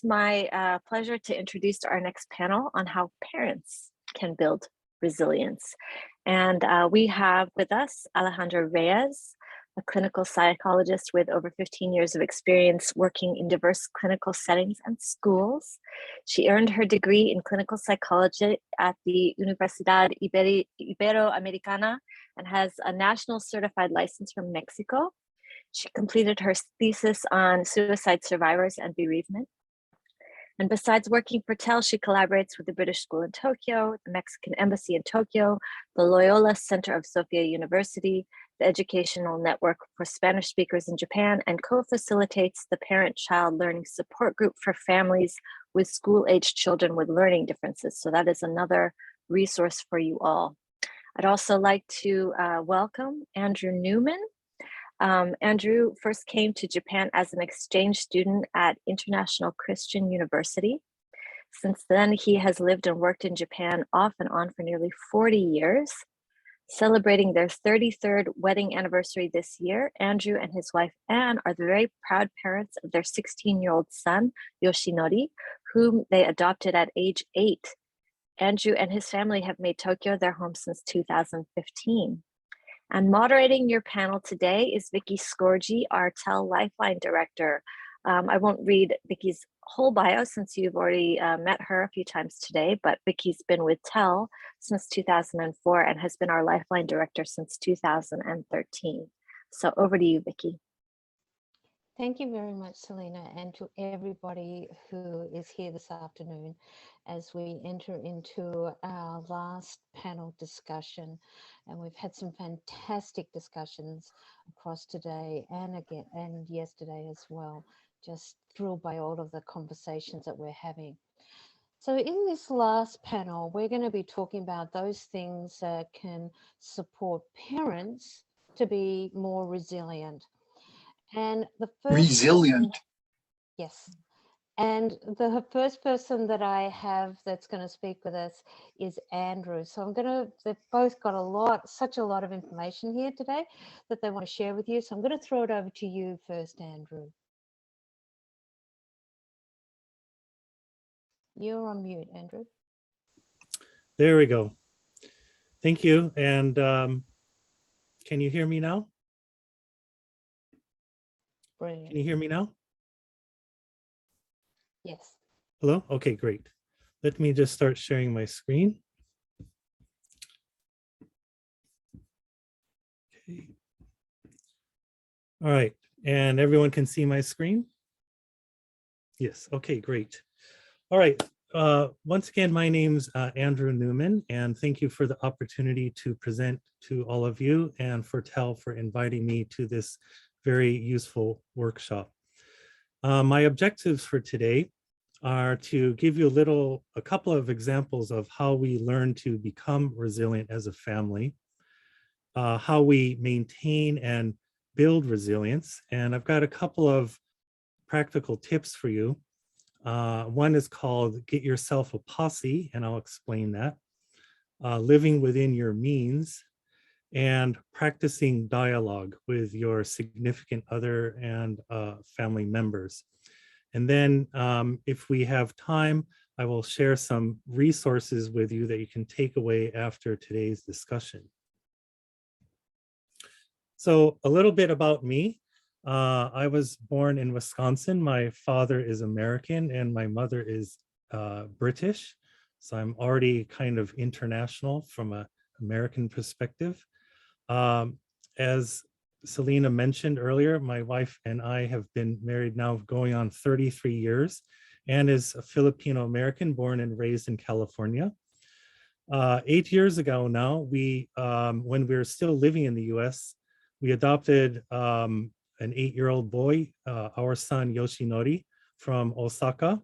my pleasure to introduce our next panel on how parents can build resilience. And we have with us Alejandra Reyes, a clinical psychologist with over 15 years of experience working in diverse clinical settings and schools. She earned her degree in clinical psychology at the Universidad Iberoamericana and has a national certified license from Mexico. She completed her thesis on suicide survivors and bereavement. And besides working for TEL, she collaborates with the British School in Tokyo, the Mexican Embassy in Tokyo, the Loyola Center of Sophia University, the Educational Network for Spanish Speakers in Japan, and co-facilitates the Parent-Child Learning Support Group for families with school-aged children with learning differences. So that is another resource for you all. I'd also like to welcome Andrew Neuman. Andrew first came to Japan as an exchange student at International Christian University. Since then, he has lived and worked in Japan off and on for nearly 40 years. Celebrating their 33rd wedding anniversary this year, Andrew and his wife Anne are the very proud parents of their 16-year-old son, Yoshinori, whom they adopted at age 8. Andrew and his family have made Tokyo their home since 2015. And moderating your panel today is Vicky Scorgi, our TEL Lifeline Director. I won't read Vicky's whole bio since you've already met her a few times today, but Vicky's been with TEL since 2004 and has been our Lifeline Director since 2013. So over to you, Vicky. Thank you very much, Selena, and to everybody who is here this afternoon as we enter into our last panel discussion. And we've had some fantastic discussions across today and again and yesterday as well. Just thrilled by all of the conversations that we're having. So in this last panel, we're going to be talking about those things that can support parents to be more resilient. And the first resilient. Yes. And the first person that I have that's going to speak with us is Andrew. So they've both got such a lot of information here today that they want to share with you. So I'm going to throw it over to you first, Andrew. You're on mute, Andrew. There we go. Thank you. And can you hear me now? Brilliant. Can you hear me now? Yes. Hello? Okay, great. Let me just start sharing my screen. Okay. All right, and everyone can see my screen? Yes, okay, great. All right, once again, my name's Andrew Neuman, and thank you for the opportunity to present to all of you and for TEL for inviting me to this very useful workshop. My objectives for today are to give you a couple of examples of how we learn to become resilient as a family, how we maintain and build resilience. And I've got a couple of practical tips for you. One is called Get Yourself a Posse, and I'll explain that. Living within your means, and practicing dialogue with your significant other and family members. And then if we have time, I will share some resources with you that you can take away after today's discussion. So a little bit about me. I was born in Wisconsin. My father is American and my mother is British. So I'm already kind of international from an American perspective. As Selena mentioned earlier, my wife and I have been married now going on 33 years and is a Filipino American born and raised in California. 8 years ago now, when we were still living in the US, we adopted an 8-year-old boy, our son Yoshinori from Osaka.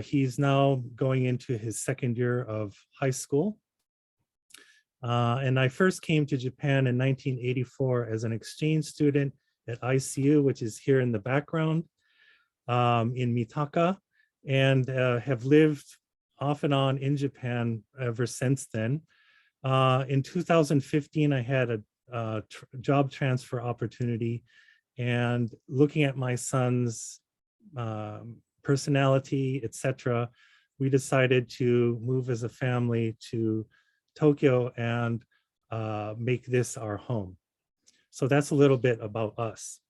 He's now going into his second year of high school. And I first came to Japan in 1984 as an exchange student at ICU, which is here in the background in Mitaka, and have lived off and on in Japan ever since then. In 2015, I had a job transfer opportunity, and looking at my son's personality, etc., we decided to move as a family to Tokyo and make this our home. So that's a little bit about us.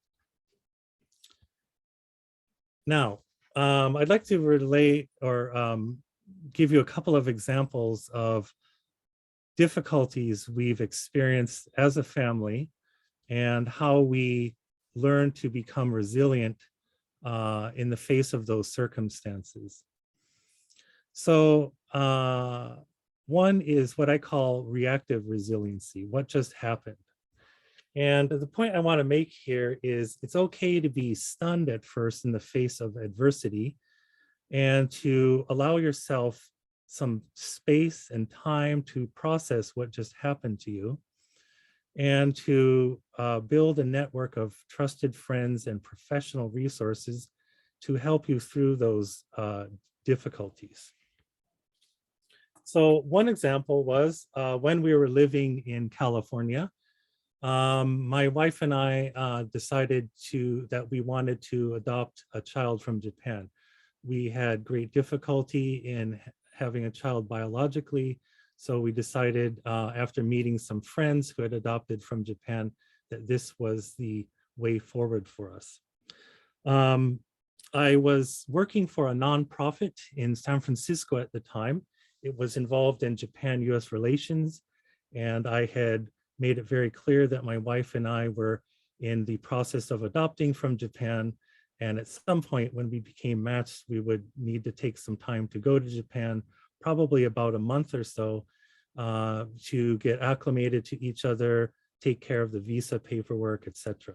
Now, I'd like to relate or give you a couple of examples of difficulties we've experienced as a family and how we learn to become resilient in the face of those circumstances. So one is what I call reactive resiliency, what just happened. And the point I want to make here is it's okay to be stunned at first in the face of adversity and to allow yourself some space and time to process what just happened to you and to build a network of trusted friends and professional resources to help you through those difficulties. So one example was when we were living in California, my wife and I decided that we wanted to adopt a child from Japan. We had great difficulty in having a child biologically, so we decided after meeting some friends who had adopted from Japan that this was the way forward for us. I was working for a nonprofit in San Francisco at the time. It was involved in Japan-US relations, and I had made it very clear that my wife and I were in the process of adopting from Japan. And at some point when we became matched, we would need to take some time to go to Japan, probably about a month or so, to get acclimated to each other, take care of the visa paperwork, etc.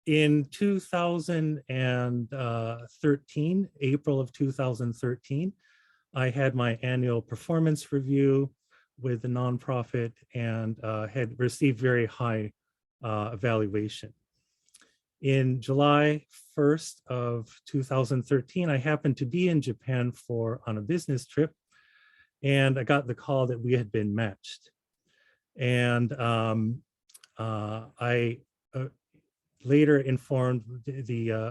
In 2013, April of 2013, I had my annual performance review with the nonprofit and had received very high evaluation. In July 1st of 2013, I happened to be in Japan on a business trip, and I got the call that we had been matched. And I later informed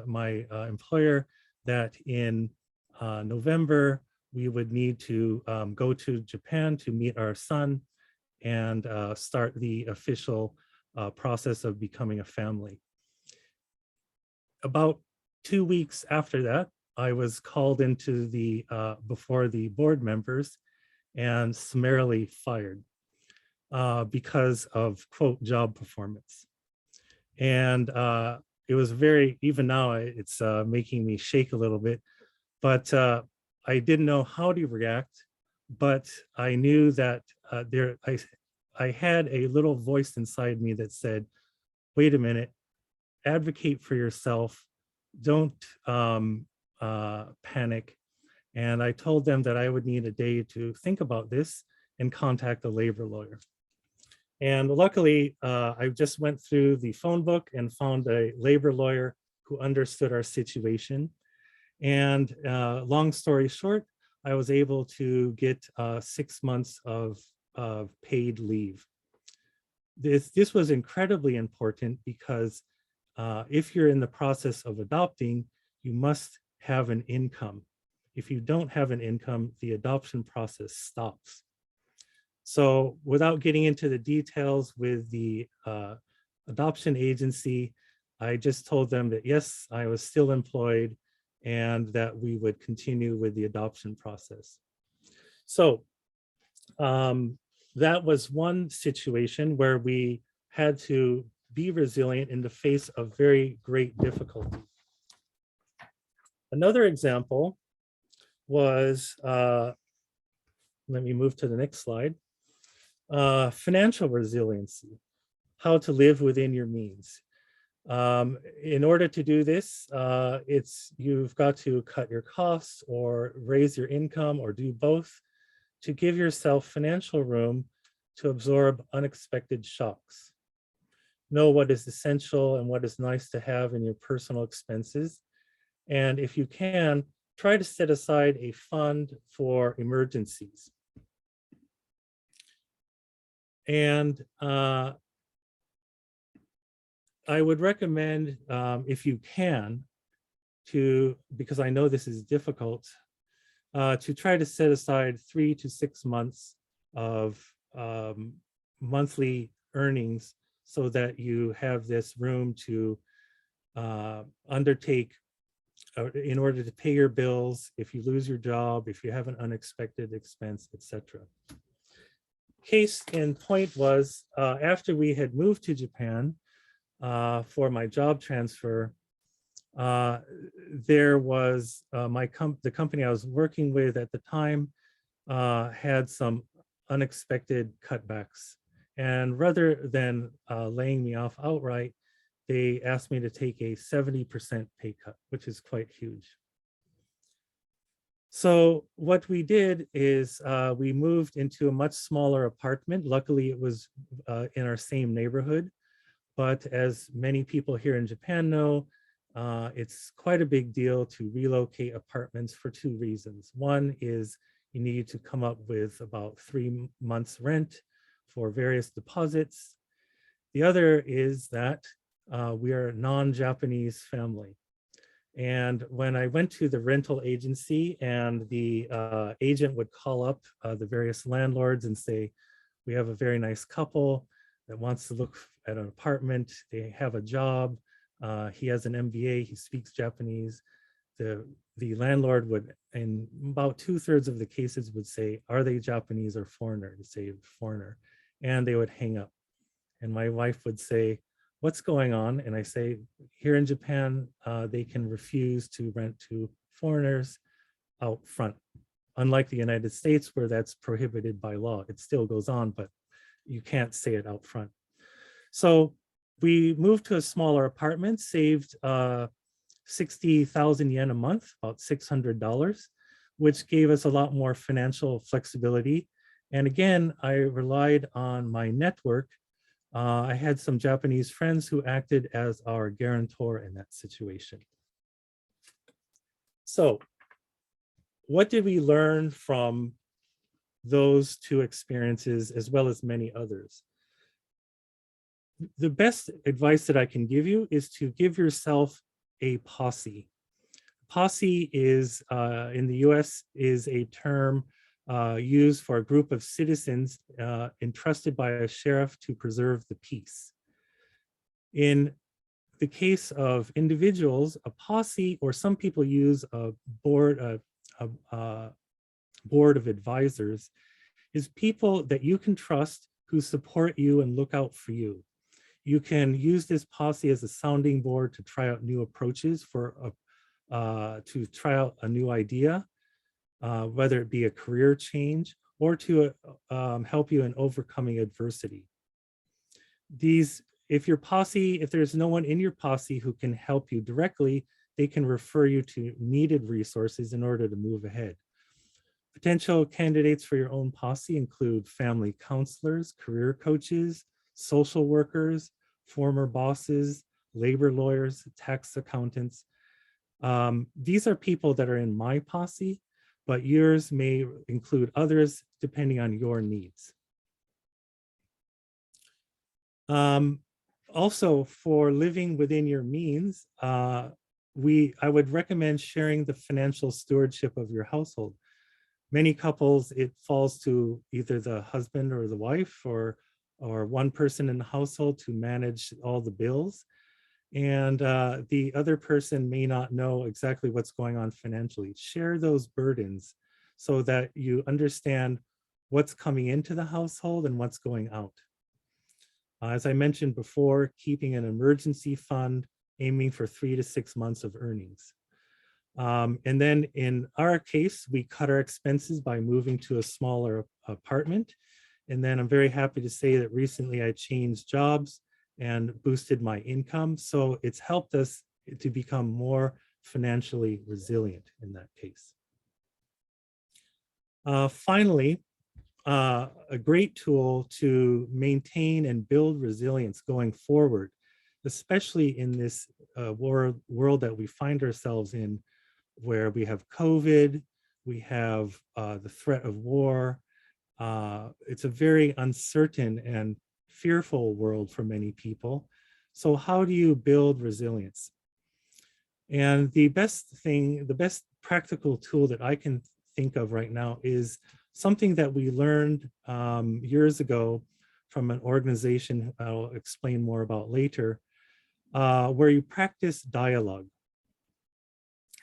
my employer that in November, we would need to go to Japan to meet our son and start the official process of becoming a family. About 2 weeks after that, I was called into before the board members and summarily fired because of, quote, job performance. And it was even now it's making me shake a little bit, but I didn't know how to react, but I knew that I had a little voice inside me that said, wait a minute, advocate for yourself, don't panic. And I told them that I would need a day to think about this and contact a labor lawyer. And luckily, I just went through the phone book and found a labor lawyer who understood our situation. And long story short, I was able to get 6 months of paid leave. This was incredibly important because if you're in the process of adopting, you must have an income. If you don't have an income, the adoption process stops. So without getting into the details with the adoption agency, I just told them that yes, I was still employed and that we would continue with the adoption process. So that was one situation where we had to be resilient in the face of very great difficulty. Another example was, let me move to the next slide, financial resiliency, how to live within your means. In order to do this, you've got to cut your costs or raise your income or do both to give yourself financial room to absorb unexpected shocks. Know what is essential and what is nice to have in your personal expenses. And if you can, try to set aside a fund for emergencies. And I would recommend, if you can, because I know this is difficult, to try to set aside 3 to 6 months of monthly earnings so that you have this room to undertake in order to pay your bills, if you lose your job, if you have an unexpected expense, etc. Case in point was after we had moved to Japan for my job transfer, there was the company I was working with at the time had some unexpected cutbacks. And rather than laying me off outright, they asked me to take a 70% pay cut, which is quite huge. So what we did is we moved into a much smaller apartment. Luckily, it was in our same neighborhood. But as many people here in Japan know, it's quite a big deal to relocate apartments for 2 reasons. One is you need to come up with about 3 months rent for various deposits. The other is that we are a non-Japanese family. And when I went to the rental agency and the agent would call up the various landlords and say, we have a very nice couple that wants to look at an apartment. They have a job. He has an MBA. He speaks Japanese. The landlord would, in about 2/3 of the cases, would say, are they Japanese or foreigner? To say foreigner. And they would hang up. And my wife would say, what's going on? And I say, here in Japan, they can refuse to rent to foreigners out front. Unlike the United States, where that's prohibited by law. It still goes on, but you can't say it out front. So we moved to a smaller apartment, saved 60,000 yen a month, about $600, which gave us a lot more financial flexibility. And again, I relied on my network. I had some Japanese friends who acted as our guarantor in that situation. So what did we learn from those 2 experiences, as well as many others? The best advice that I can give you is to give yourself a posse. Posse is, in the US, is a term used for a group of citizens entrusted by a sheriff to preserve the peace. In the case of individuals, a posse, or some people use a board of advisors, is people that you can trust who support you and look out for you. You can use this posse as a sounding board to try out new approaches to try out a new idea, whether it be a career change or to help you in overcoming adversity. If there's no one in your posse who can help you directly, they can refer you to needed resources in order to move ahead. Potential candidates for your own posse include family counselors, career coaches, social workers, former bosses, labor lawyers, tax accountants. These are people that are in my posse, but yours may include others depending on your needs. Also, for living within your means, I would recommend sharing the financial stewardship of your household. Many couples, it falls to either the husband or the wife or one person in the household to manage all the bills. And the other person may not know exactly what's going on financially. Share those burdens so that you understand what's coming into the household and what's going out. As I mentioned before, keeping an emergency fund, aiming for 3 to 6 months of earnings. And then in our case, we cut our expenses by moving to a smaller apartment. And then I'm very happy to say that recently I changed jobs and boosted my income. So it's helped us to become more financially resilient in that case. Finally, a great tool to maintain and build resilience going forward, especially in this world that we find ourselves in, where we have COVID, we have the threat of war. It's a very uncertain and fearful world for many people. So how do you build resilience? And the best practical tool that I can think of right now is something that we learned years ago from an organization I'll explain more about later, where you practice dialogue.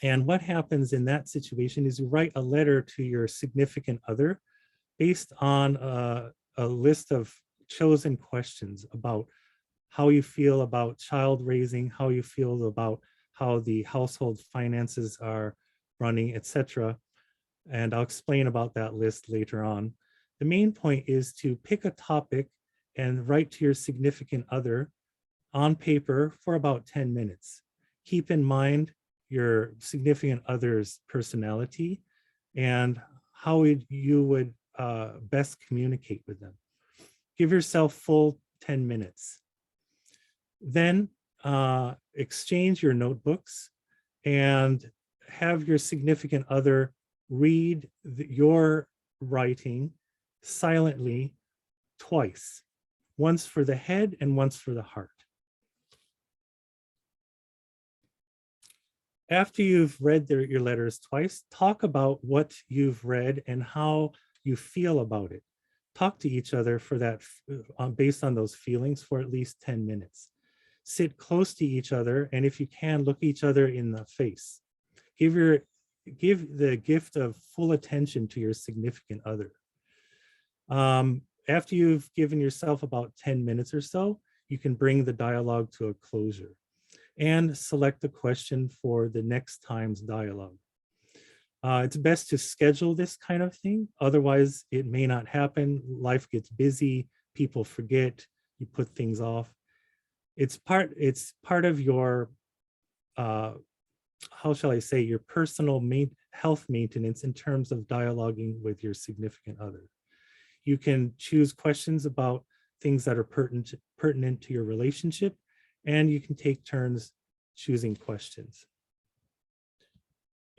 And what happens in that situation is you write a letter to your significant other based on a list of chosen questions about how you feel about child raising, how you feel about how the household finances are running, etc. And I'll explain about that list later on. The main point is to pick a topic and write to your significant other on paper for about 10 minutes. Keep in mind your significant other's personality and how you would best communicate with them. Give yourself full 10 minutes. Then exchange your notebooks and have your significant other read your writing silently twice, once for the head and once for the heart. After you've read your letters twice, talk about what you've read and how you feel about it. Talk to each other for that, based on those feelings for at least 10 minutes. Sit close to each other, and if you can, look each other in the face. Give the gift of full attention to your significant other. After you've given yourself about 10 minutes or so, you can bring the dialogue to a closure and select a question for the next time's dialogue. It's best to schedule this kind of thing. Otherwise, it may not happen. Life gets busy, people forget, you put things off. It's part of your, how shall I say, your personal health maintenance in terms of dialoguing with your significant other. You can choose questions about things that are pertinent to your relationship, and you can take turns choosing questions.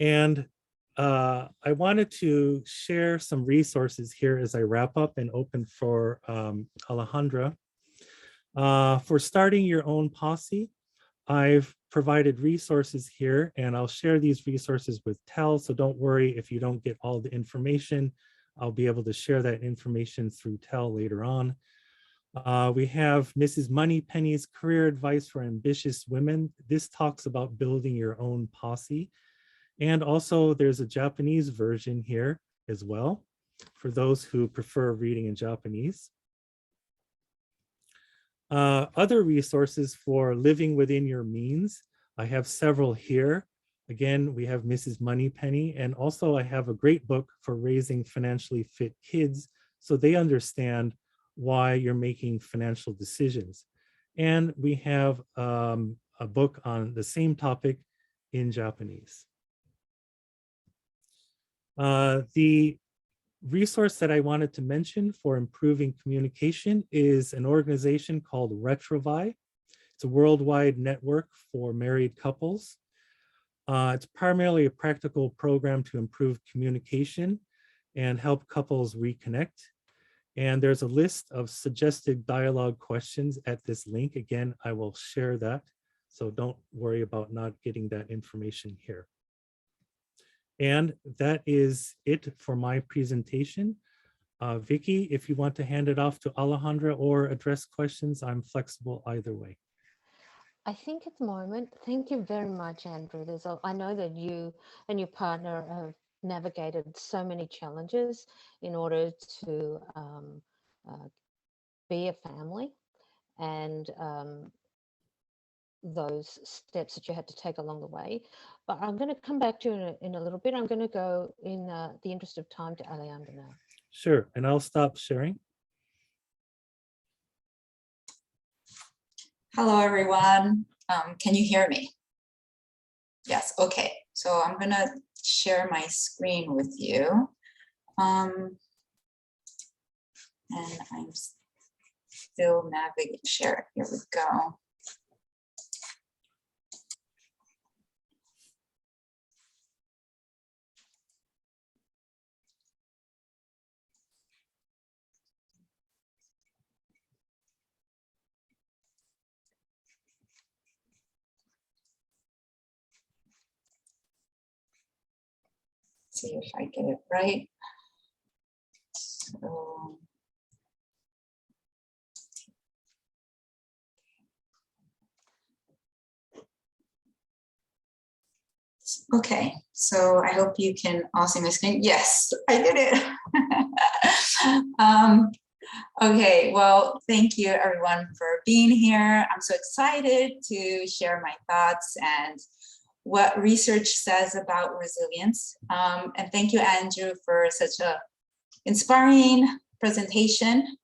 And I wanted to share some resources here as I wrap up and open for Alejandra. For starting your own posse, I've provided resources here, and I'll share these resources with Tel, so don't worry if you don't get all the information. I'll be able to share that information through Tel later on. We have Mrs. Moneypenny's Career Advice for Ambitious Women. This talks about building your own posse. And also there's a Japanese version here as well, for those who prefer reading in Japanese. Other resources for living within your means. I have several here. Again, we have Mrs. Moneypenny, and also I have a great book for raising financially fit kids so they understand why you're making financial decisions. And we have a book on the same topic in Japanese. The resource that I wanted to mention for improving communication is an organization called Retrovi. It's a worldwide network for married couples. It's primarily a practical program to improve communication and help couples reconnect. And there's a list of suggested dialogue questions at this link. Again, I will share that, so don't worry about not getting that information here. And that is it for my presentation. Vicky, if you want to hand it off to Alejandra or address questions, I'm flexible either way. I think at the moment, thank you very much, Andrew. I know that you and your partner have navigated so many challenges in order to be a family, and those steps that you had to take along the way. But I'm going to come back to you in a little bit. I'm going to go, in the interest of time, to Alejandra now. Sure, and I'll stop sharing. Hello, everyone. Can you hear me? Yes, okay. So I'm going to share my screen with you. And I'm still navigating, share. Here we go. see if I get it right. So, okay, so I hope you can all see my screen. Yes, I did it. Okay, well, thank you everyone for being here. I'm so excited to share my thoughts and what research says about resilience. And thank you, Andrew, for such a inspiring presentation.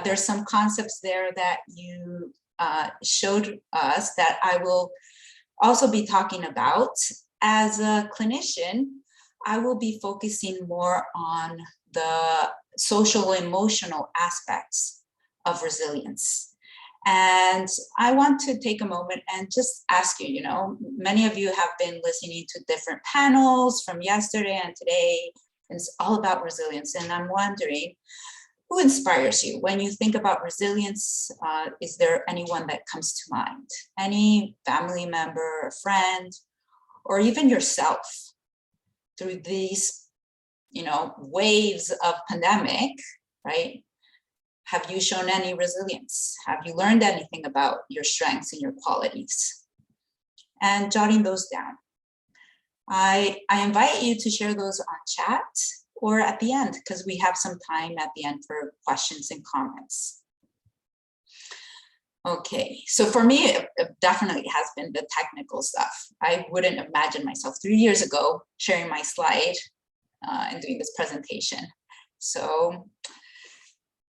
There's some concepts there that you showed us that I will also be talking about. As a clinician, I will be focusing more on the social emotional aspects of resilience. And I want to take a moment and just ask you, many of you have been listening to different panels from yesterday and today, and it's all about resilience. And I'm wondering, who inspires you? When you think about resilience, is there anyone that comes to mind? Any family member, a friend, or even yourself through these, waves of pandemic, right? Have you shown any resilience? Have you learned anything about your strengths and your qualities? And jotting those down. I invite you to share those on chat or at the end, because we have some time at the end for questions and comments. Okay, so for me, it definitely has been the technical stuff. I wouldn't imagine myself 3 years ago sharing my slide and doing this presentation. So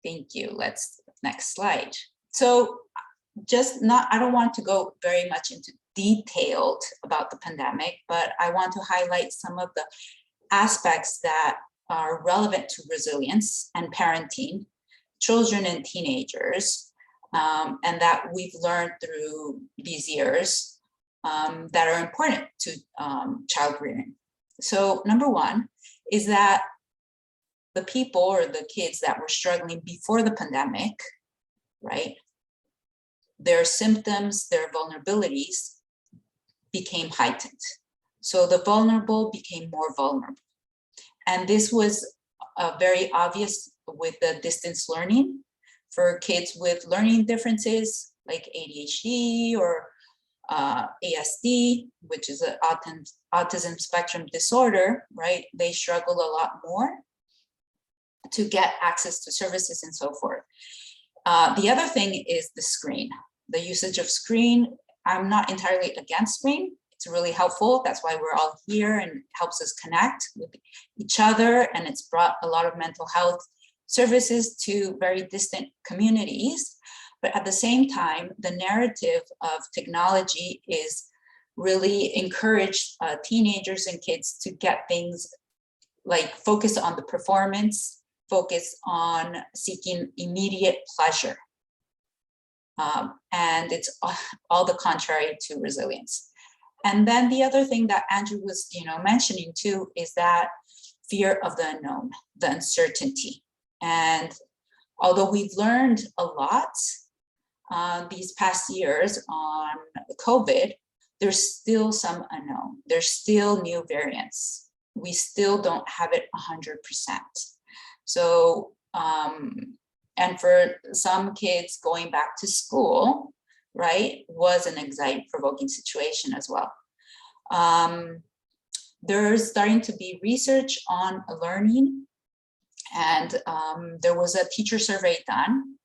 thank you. Next slide. So I don't want to go very much into detailed about the pandemic, but I want to highlight some of the aspects that are relevant to resilience and parenting, children and teenagers, and that we've learned through these years that are important to child rearing. So number one is that the people or the kids that were struggling before the pandemic, right, their symptoms, their vulnerabilities became heightened. So the vulnerable became more vulnerable. And this was very obvious with the distance learning for kids with learning differences like ADHD or ASD, which is an autism spectrum disorder, right? They struggle a lot more to get access to services and so forth. The other thing is the screen, the usage of screen. I'm not entirely against screen. It's really helpful. That's why we're all here and helps us connect with each other. And it's brought a lot of mental health services to very distant communities. But at the same time, the narrative of technology is really encouraged teenagers and kids to get things like focus on the performance, focus on seeking immediate pleasure. And it's all the contrary to resilience. And then the other thing that Andrew was mentioning too is that fear of the unknown, the uncertainty. And although we've learned a lot these past years on COVID, there's still some unknown. There's still new variants. We still don't have it 100%. So, and for some kids going back to school, right, was an anxiety-provoking situation as well. There's starting to be research on learning, and there was a teacher survey done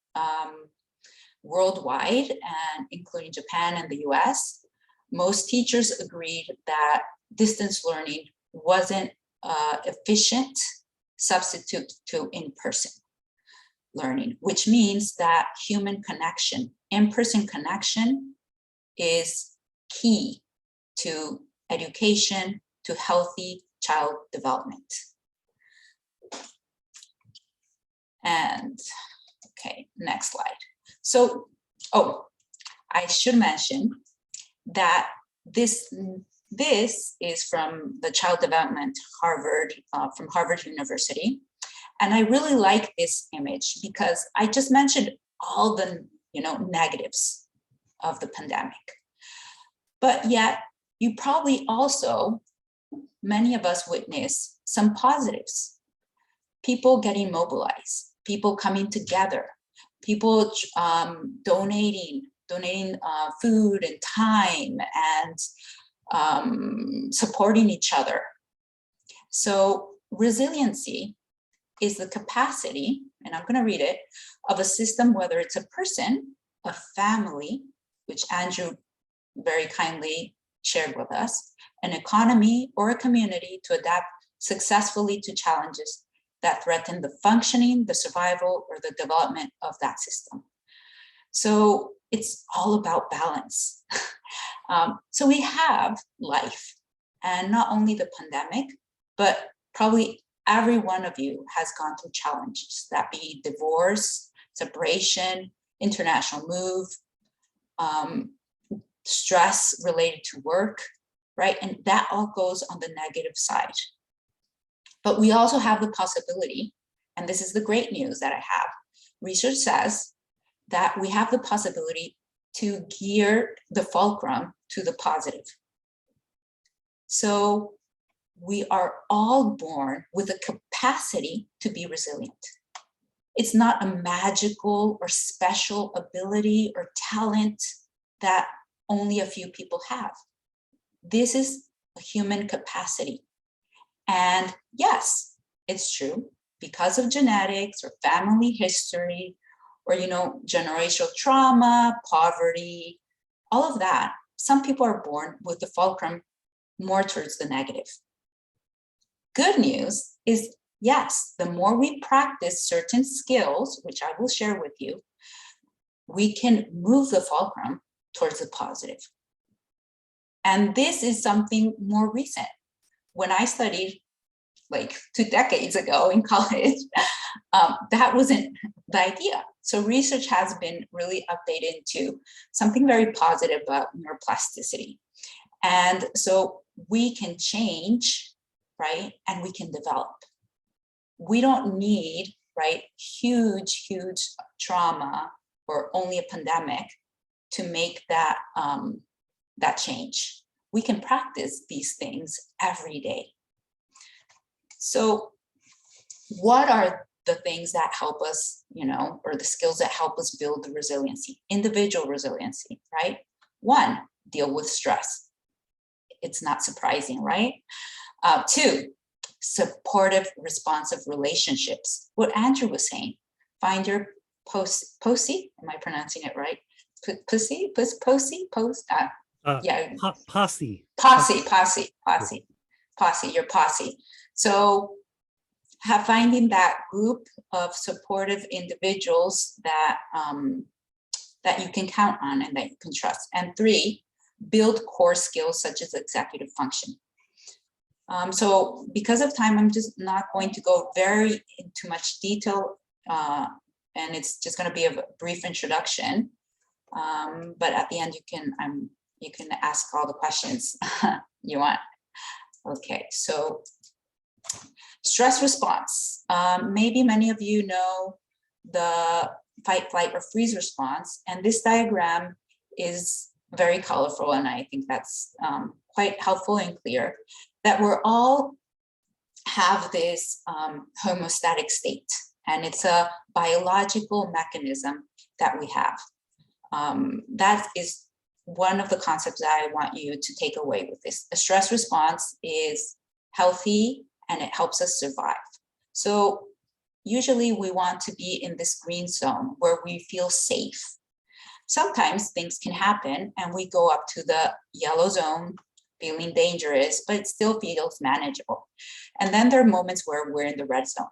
worldwide, and including Japan and the US. Most teachers agreed that distance learning wasn't efficient substitute to in-person learning, which means that human connection, in-person connection is key to education, to healthy child development. And okay, next slide. So, I should mention that this is from the Child Development from Harvard University. And I really like this image because I just mentioned all the negatives of the pandemic. But yet you probably also many of us witness some positives. People getting mobilized, people coming together, people donating food and time and supporting each other. So resiliency is the capacity, and I'm going to read it, of a system, whether it's a person, a family, which Andrew very kindly shared with us, an economy or a community to adapt successfully to challenges that threaten the functioning, the survival, or the development of that system. So it's all about balance. So we have life, and not only the pandemic, but probably every one of you has gone through challenges, that be divorce, separation, international move, stress related to work, right? And that all goes on the negative side. But we also have the possibility, and this is the great news that I have, research says that we have the possibility to gear the fulcrum to the positive. So we are all born with a capacity to be resilient. It's not a magical or special ability or talent that only a few people have. This is a human capacity. And yes, it's true, because of genetics or family history or, generational trauma, poverty, all of that, some people are born with the fulcrum more towards the negative. Good news is, yes, the more we practice certain skills, which I will share with you, we can move the fulcrum towards the positive. And this is something more recent. When I studied like 2 decades ago in college, that wasn't the idea. So research has been really updated into something very positive about neuroplasticity. And so we can change, right? And we can develop. We don't need, right, huge trauma or only a pandemic to make that, that change. We can practice these things every day. So what are the things that help us, or the skills that help us build the resiliency, individual resiliency, right? 1, deal with stress. It's not surprising, right? 2, supportive, responsive relationships. What Andrew was saying, find your posse, am I pronouncing it right? Posse, yeah. Posse, your posse. So finding that group of supportive individuals that that you can count on and that you can trust. And 3, build core skills such as executive function. So because of time, I'm just not going to go very into much detail, and it's just going to be a brief introduction. But at the end, you can ask all the questions you want. Okay, so stress response. Maybe many of you know the fight, flight, or freeze response, and this diagram is very colorful, and I think that's quite helpful and clear, that we're all have this homeostatic state, and it's a biological mechanism that we have. That is one of the concepts that I want you to take away with this. A stress response is healthy and it helps us survive. So usually we want to be in this green zone where we feel safe. Sometimes things can happen and we go up to the yellow zone, feeling dangerous, but it still feels manageable. And then there are moments where we're in the red zone.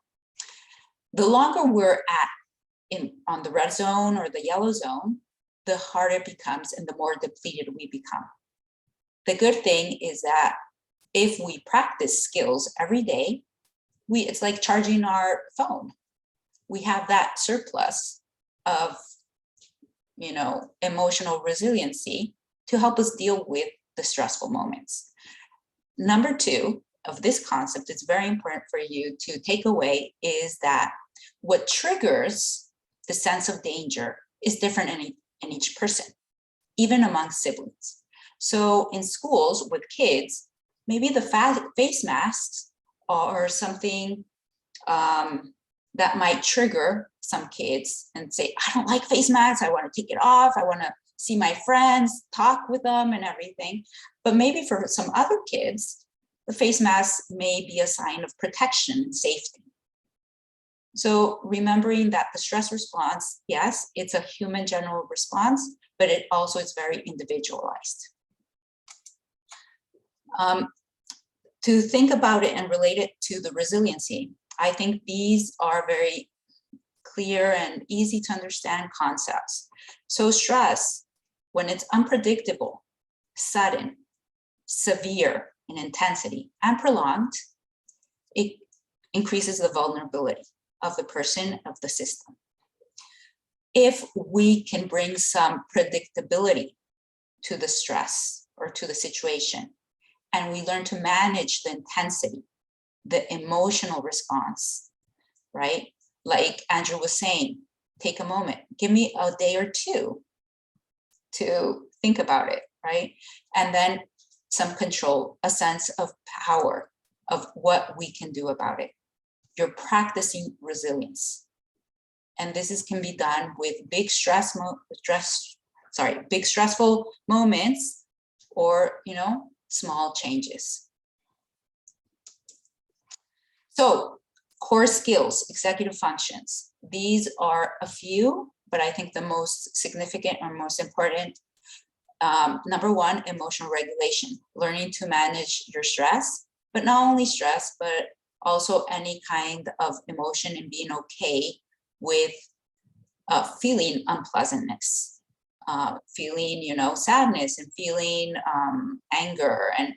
The longer we're on the red zone or the yellow zone, the harder it becomes and the more depleted we become. The good thing is that if we practice skills every day, it's like charging our phone. We have that surplus of, emotional resiliency to help us deal with the stressful moments. Number 2 of this concept, it's very important for you to take away, is that what triggers the sense of danger is different in each person, even among siblings. So in schools with kids, maybe the face masks are something that might trigger some kids and say, I don't like face masks, I want to take it off, I want to see my friends, talk with them and everything. But maybe for some other kids, the face mask may be a sign of protection and safety. So remembering that the stress response, yes, it's a human general response, but it also is very individualized. To think about it and relate it to the resiliency, I think these are very clear and easy to understand concepts. So stress, when it's unpredictable, sudden, severe in intensity, and prolonged, it increases the vulnerability of the person, of the system. If we can bring some predictability to the stress or to the situation, and we learn to manage the intensity, the emotional response, right? Like Andrew was saying, take a moment, give me a day or two to think about it, right? And then some control, a sense of power of what we can do about it. You're practicing resilience. And this can be done with big big stressful moments, or, small changes. So core skills, executive functions. These are a few, but I think the most significant or most important. Number one, emotional regulation, learning to manage your stress, but not only stress, but also any kind of emotion and being okay with feeling unpleasantness, feeling, sadness and feeling anger, and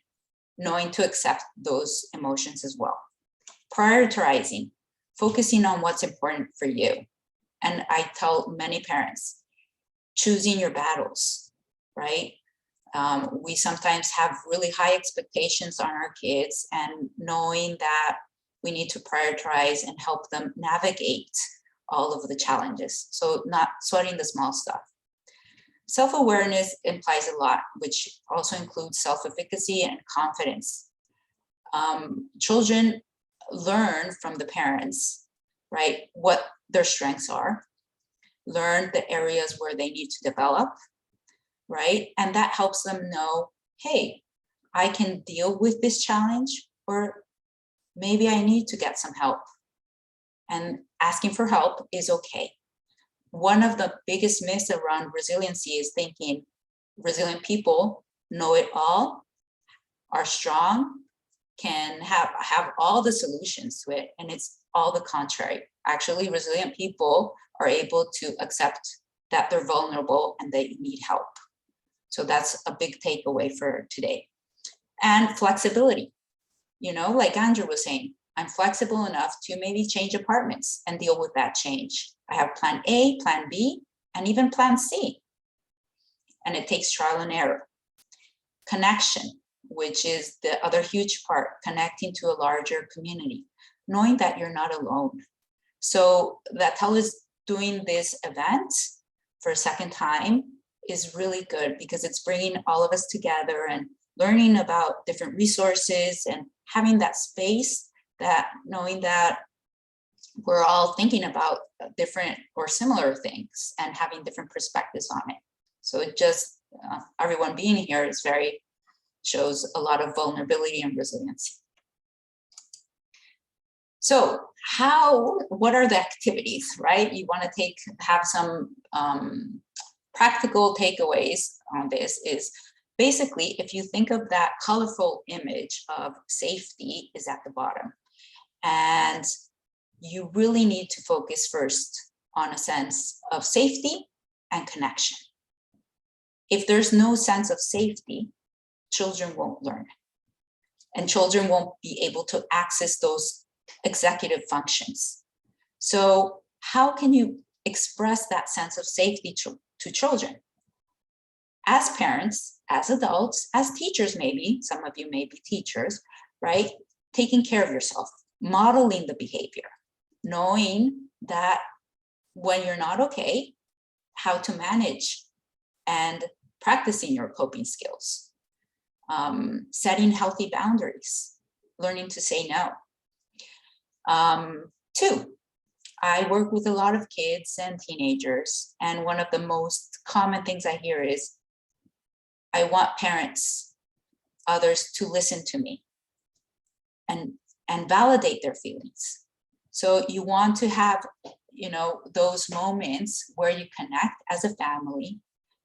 knowing to accept those emotions as well. Prioritizing, focusing on what's important for you. And I tell many parents, choosing your battles, right? We sometimes have really high expectations on our kids, and knowing that we need to prioritize and help them navigate all of the challenges. So not sweating the small stuff. Self-awareness implies a lot, which also includes self-efficacy and confidence. Children learn from the parents, right, what their strengths are, learn the areas where they need to develop, right? And that helps them know, hey, I can deal with this challenge, or maybe I need to get some help. And asking for help is okay. One of the biggest myths around resiliency is thinking resilient people know it all, are strong, can have all the solutions to it, and it's all the contrary. Actually, resilient people are able to accept that they're vulnerable and they need help. So that's a big takeaway for today. And flexibility, like Andrew was saying, I'm flexible enough to maybe change apartments and deal with that change. I have plan A, plan B, and even plan C. And it takes trial and error. Connection, which is the other huge part, connecting to a larger community, knowing that you're not alone. So that is doing this event for a second time is really good, because it's bringing all of us together and learning about different resources and having that space, that knowing that we're all thinking about different or similar things and having different perspectives on it. So it just, everyone being here shows a lot of vulnerability and resiliency. So what are the activities, right? You want to have some practical takeaways on this is basically, if you think of that colorful image of safety is at the bottom, and you really need to focus first on a sense of safety and connection. If there's no sense of safety, children won't learn, and children won't be able to access those executive functions. So how can you express that sense of safety to children? As parents, as adults, as teachers, maybe, some of you may be teachers, right? Taking care of yourself, modeling the behavior, knowing that when you're not okay, how to manage, and practicing your coping skills. Setting healthy boundaries, learning to say no. 2, I work with a lot of kids and teenagers, and one of the most common things I hear is, I want parents, others to listen to me and validate their feelings. So you want to have, those moments where you connect as a family,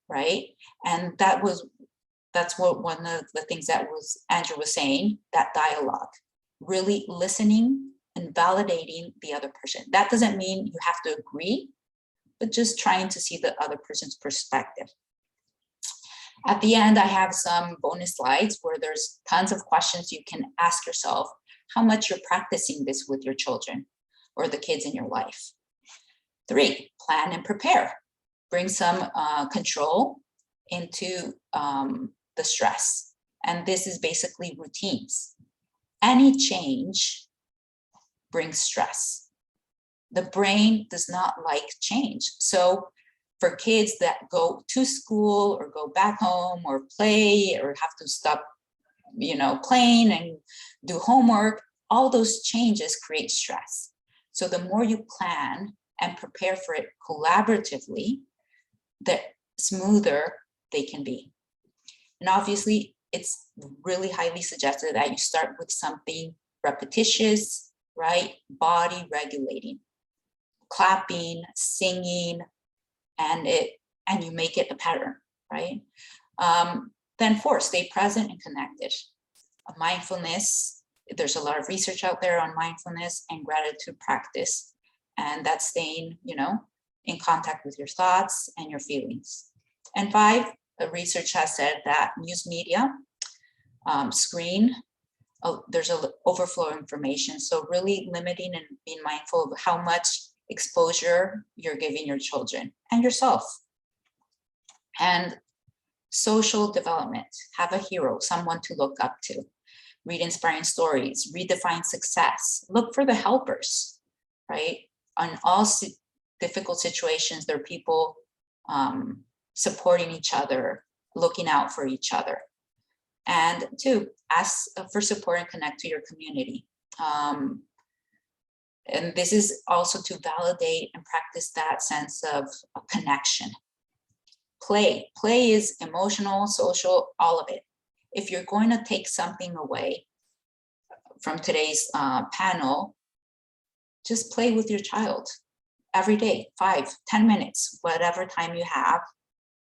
right? And that's what one of the things that Andrew was saying, that dialogue, really listening and validating the other person. That doesn't mean you have to agree, but just trying to see the other person's perspective. At the end, I have some bonus slides where there's tons of questions you can ask yourself, how much you're practicing this with your children or the kids in your life. 3, plan and prepare. Bring some control into the stress. And this is basically routines. Any change brings stress. The brain does not like change. So for kids that go to school or go back home or play or have to stop, playing and do homework, all those changes create stress. So the more you plan and prepare for it collaboratively, the smoother they can be. And obviously, it's really highly suggested that you start with something repetitious, right? Body regulating, clapping, singing, and you make it a pattern, right? Then 4, stay present and connected. Mindfulness, there's a lot of research out there on mindfulness and gratitude practice, and that's staying, in contact with your thoughts and your feelings. And 5, the research has said that news media, screen, there's an overflow of information. So really limiting and being mindful of how much exposure you're giving your children and yourself. And social development, have a hero, someone to look up to. Read inspiring stories, redefine success, look for the helpers, right? On all difficult situations, there are people supporting each other, looking out for each other. And 2, ask for support and connect to your community. And this is also to validate and practice that sense of connection. Play is emotional, social, all of it. If you're going to take something away from today's panel, just play with your child every day, 5, 10 minutes, whatever time you have,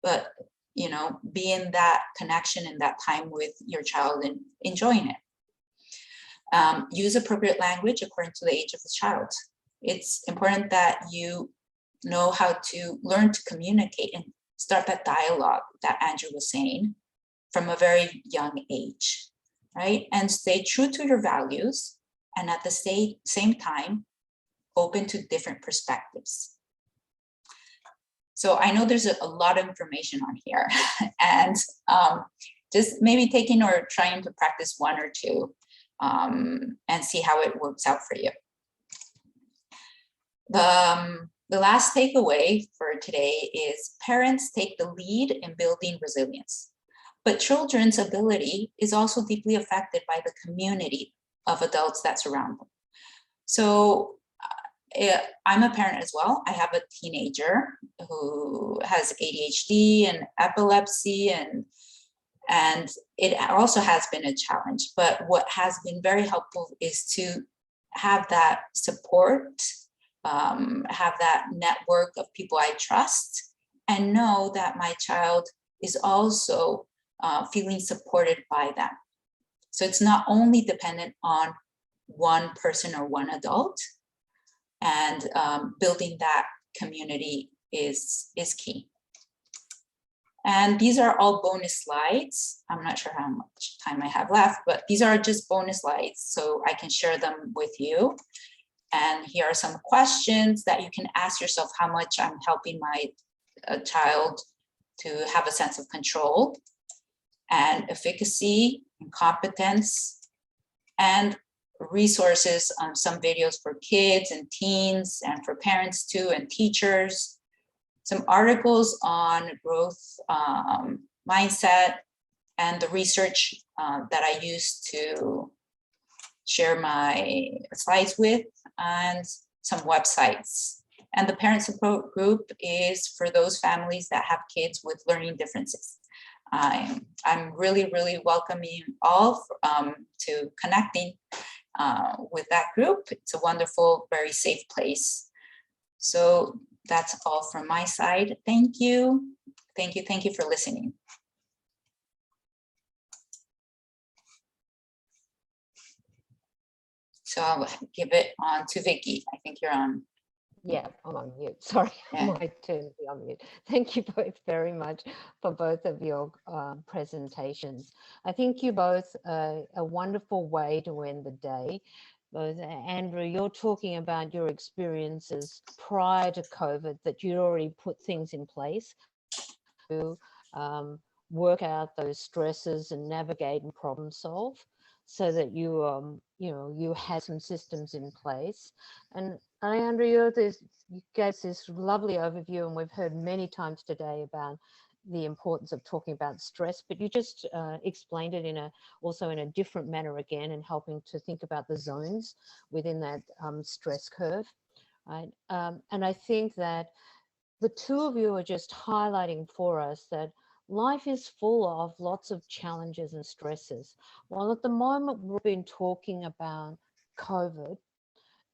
but be in that connection and that time with your child and enjoying it. Use appropriate language according to the age of the child. It's important that you know how to learn to communicate and start that dialogue that Andrew was saying from a very young age, right? And stay true to your values, and at the same time, open to different perspectives. So I know there's a lot of information on here, and just maybe taking or trying to practice 1 or 2 and see how it works out for you. The last takeaway for today is parents take the lead in building resilience, but children's ability is also deeply affected by the community of adults that surround them. So I'm a parent as well. I have a teenager who has ADHD and epilepsy, and it also has been a challenge. But what has been very helpful is to have that support, have that network of people I trust, and know that my child is also feeling supported by them. So it's not only dependent on one person or one adult, and building that community is key. And these are all bonus slides. I'm not sure how much time I have left, but these are just bonus slides, so I can share them with you. And here are some questions that you can ask yourself: how much I'm helping my child to have a sense of control, and efficacy and competence, and resources on some videos for kids and teens and for parents too, and teachers, some articles on growth mindset, and the research that I used to share my slides with, and some websites. And the parent support group is for those families that have kids with learning differences. I'm really, really welcoming all to connecting with that group. It's a wonderful, very safe place. So that's all from my side. Thank you. Thank you. Thank you for listening. So I'll give it on to Vicky. I think you're on. Yeah, I'm on mute. Sorry, Yeah. my turn to be on mute. Thank you both very much for both of your presentations. I think you both a wonderful way to end the day. Both Andrew, you're talking about your experiences prior to COVID, that you'd already put things in place to work out those stresses and navigate and problem solve, so that you you had some systems in place. And Alejandra, you gave this lovely overview, and we've heard many times today about the importance of talking about stress, but you just explained it also in a different manner again, and helping to think about the zones within that stress curve, right? And I think that the two of you are just highlighting for us that life is full of lots of challenges and stresses. While at the moment we've been talking about COVID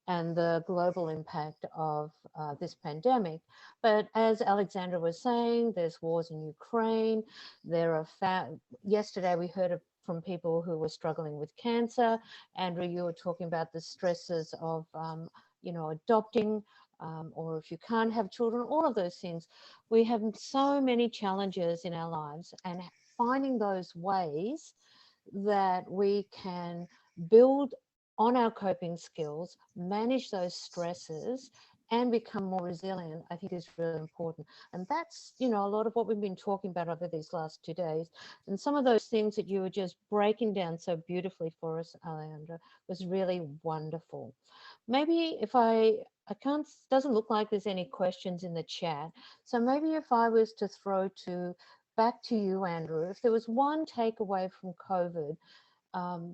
and the global impact of this pandemic. But as Alexandra was saying, there's wars in Ukraine. There are yesterday we heard from people who were struggling with cancer. Andrew, you were talking about the stresses of adopting, or if you can't have children, all of those things. We have so many challenges in our lives, and finding those ways that we can build on our coping skills, manage those stresses, and become more resilient, I think is really important. And that's, a lot of what we've been talking about over these last 2 days. And some of those things that you were just breaking down so beautifully for us, Alejandra, was really wonderful. Maybe if doesn't look like there's any questions in the chat. So maybe if I was to throw back to you, Andrew, if there was one takeaway from COVID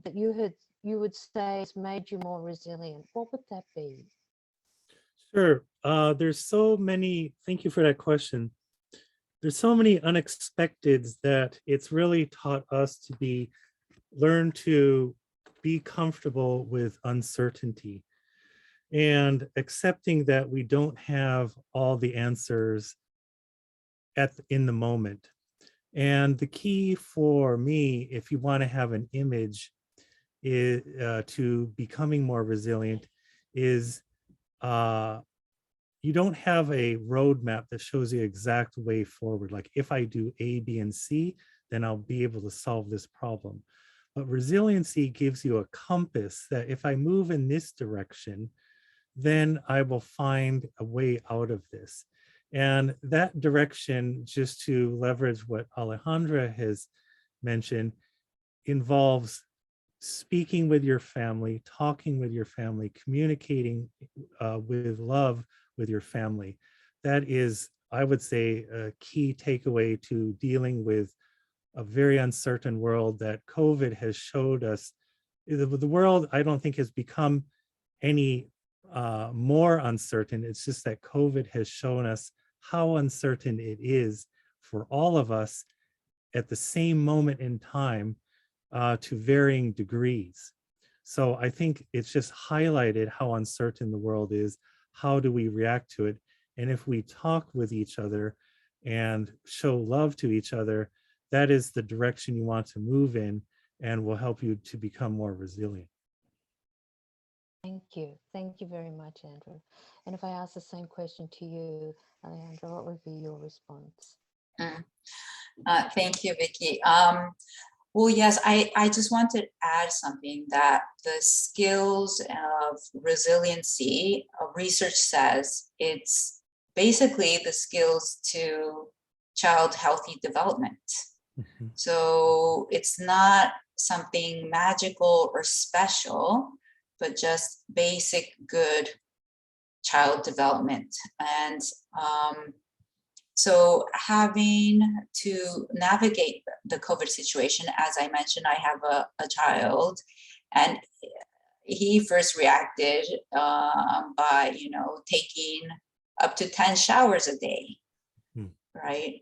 that you would say has made you more resilient, what would that be? Sure. There's so many, thank you for that question. There's so many unexpecteds that it's really taught us to learn to be comfortable with uncertainty and accepting that we don't have all the answers in the moment. And the key for me, if you want to have an image to becoming more resilient, is you don't have a roadmap that shows the exact way forward. Like if I do A, B, and C, then I'll be able to solve this problem. But resiliency gives you a compass that if I move in this direction, then I will find a way out of this. And that direction, just to leverage what Alejandra has mentioned, involves speaking with your family, talking with your family, communicating with love with your family. That is, I would say, a key takeaway to dealing with a very uncertain world that COVID has showed us. The world, I don't think, has become any more uncertain. It's just that COVID has shown us how uncertain it is for all of us at the same moment in time, to varying degrees. So I think it's just highlighted how uncertain the world is. How do we react to it? And if we talk with each other and show love to each other, that is the direction you want to move in, and will help you to become more resilient. Thank you. Thank you very much, Andrew. And if I ask the same question to you, Alejandra, what would be your response? Thank you, Vicky. Well, yes, I just want to add something, that the skills of resiliency, research says it's basically the skills to child healthy development. Mm-hmm. So it's not something magical or special, but just basic good child development. And So having to navigate the COVID situation, as I mentioned, I have a child, and he first reacted by, taking up to 10 showers a day, right?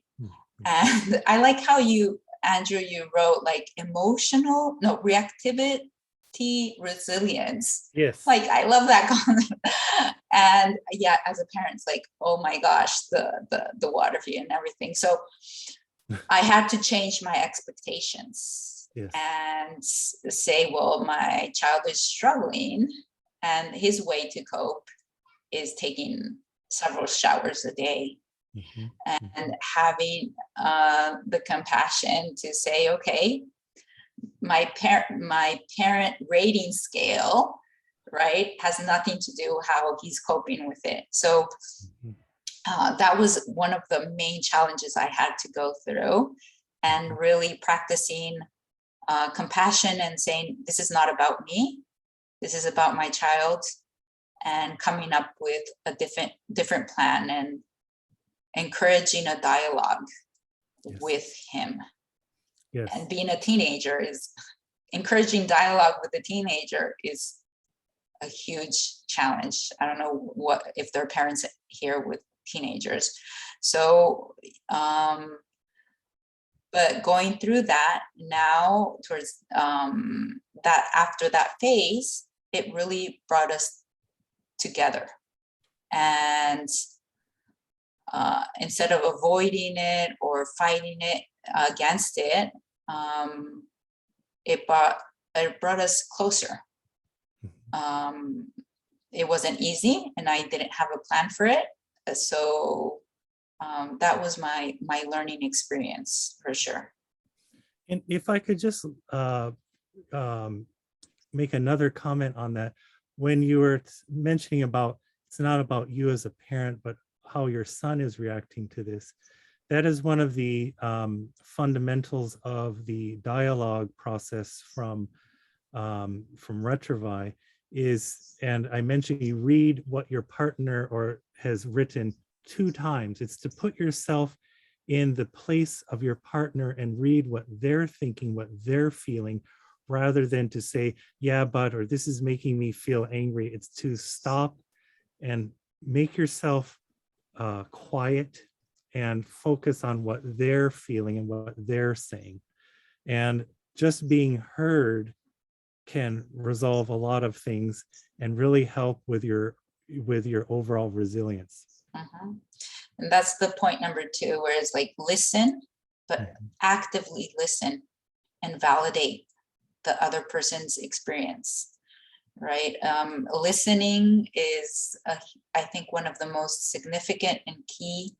And I like how Andrew, you wrote like reactivity resilience. Yes. Like, I love that concept. And yeah, as a parent, it's like, oh my gosh, the water fee and everything. So I had to change my expectations. Yes. And say, well, my child is struggling, and his way to cope is taking several showers a day. And having the compassion to say, okay, my parent rating scale, right, has nothing to do how he's coping with it. So that was one of the main challenges I had to go through, and really practicing compassion and saying, this is not about me, this is about my child, and coming up with a different plan and encouraging a dialogue with him. Yes. And being a teenager encouraging dialogue with a teenager is a huge challenge. I don't know if there are parents here with teenagers. So, but going through that now towards that, after that phase, it really brought us together. And instead of avoiding it or fighting it against it, it brought us closer. It wasn't easy, and I didn't have a plan for it. So that was my learning experience for sure. And if I could just make another comment on that, when you were mentioning about, it's not about you as a parent, but how your son is reacting to this. That is one of the fundamentals of the dialogue process from Retrovi is, and I mentioned, you read what your partner has written 2 times. It's to put yourself in the place of your partner and read what they're thinking, what they're feeling, rather than to say, yeah, but, or this is making me feel angry. It's to stop and make yourself quiet and focus on what they're feeling and what they're saying. And just being heard can resolve a lot of things and really help with your overall resilience. And that's the point number 2, where it's like, listen, but actively listen and validate the other person's experience, right? Listening is, I think, one of the most significant and key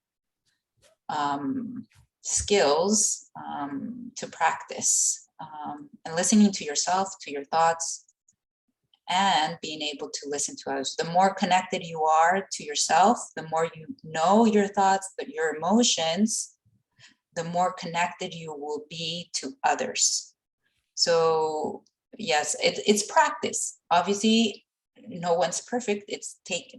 skills to practice, and listening to yourself, to your thoughts, and being able to listen to others. The more connected you are to yourself, the more you know your thoughts, but your emotions, the more connected you will be to others. So yes, it's practice. Obviously, no one's perfect. It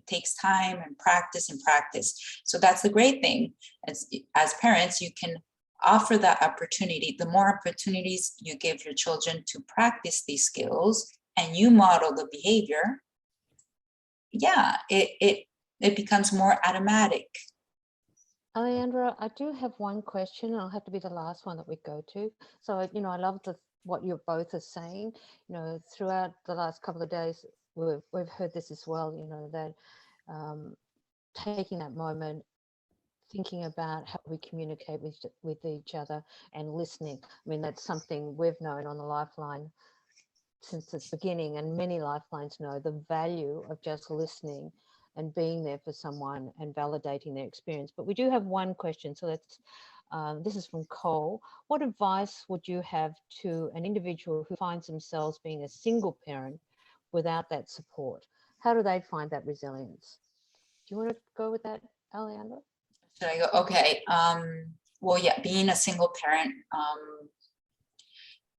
takes time and practice and practice. So that's the great thing. As parents, you can offer that opportunity. The more opportunities you give your children to practice these skills, and you model the behavior, yeah, it becomes more automatic. Alejandra, I do have one question, and it'll have to be the last one that we go to. So, I love what you both are saying. Throughout the last couple of days, we've heard this as well, that taking that moment, thinking about how we communicate with each other and listening. I mean, that's something we've known on the Lifeline since its beginning, and many Lifelines know the value of just listening and being there for someone and validating their experience. But we do have one question, so this is from Cole. What advice would you have to an individual who finds themselves being a single parent without that support? How do they find that resilience? Do you want to go with that, Alejandra? Should I go? Okay. Well, yeah, being a single parent,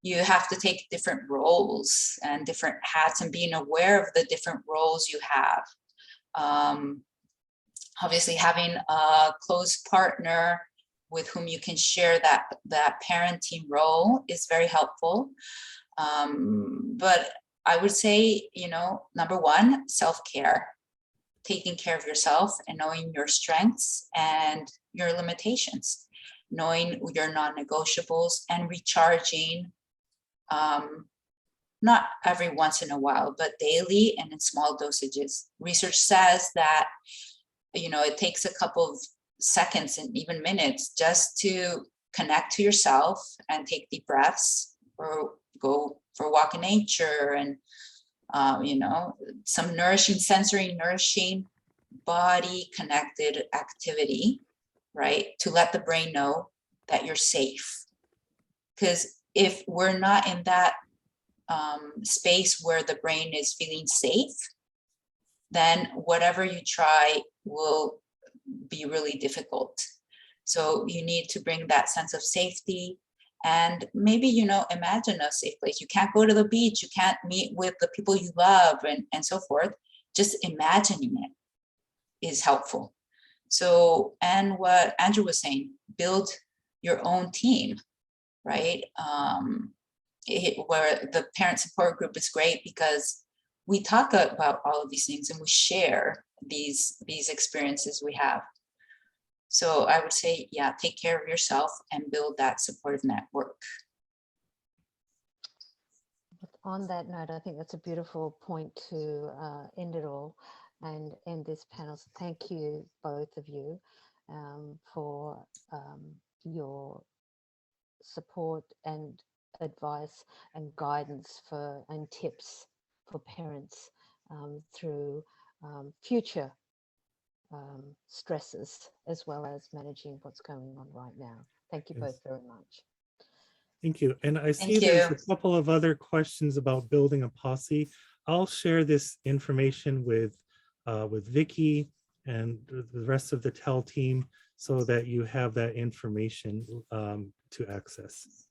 you have to take different roles and different hats, and being aware of the different roles you have. Obviously, having a close partner with whom you can share that parenting role is very helpful. But I would say, number one, self-care, taking care of yourself and knowing your strengths and your limitations, knowing your non-negotiables and recharging, not every once in a while, but daily and in small dosages. Research says that, it takes a couple of seconds and even minutes just to connect to yourself and take deep breaths, or go for a walk in nature, and some nourishing body connected activity, right, to let the brain know that you're safe. Because if we're not in that space where the brain is feeling safe, then whatever you try will be really difficult. So you need to bring that sense of safety, and maybe, imagine a safe place. You can't go to the beach, you can't meet with the people you love, and so forth. Just imagining it is helpful. So, and what Andrew was saying, build your own team, right? Where the parent support group is great, because we talk about all of these things and we share these experiences we have. So I would say, yeah, take care of yourself and build that supportive network. On that note, I think that's a beautiful point to end it all and end this panel. So thank you, both of you, for your support and advice and guidance and tips for parents through future stresses, as well as managing what's going on right now. Thank you both very much. Thank you. And I see there's a couple of other questions about building a posse. I'll share this information with Vicky and the rest of the TEL team, so that you have that information to access.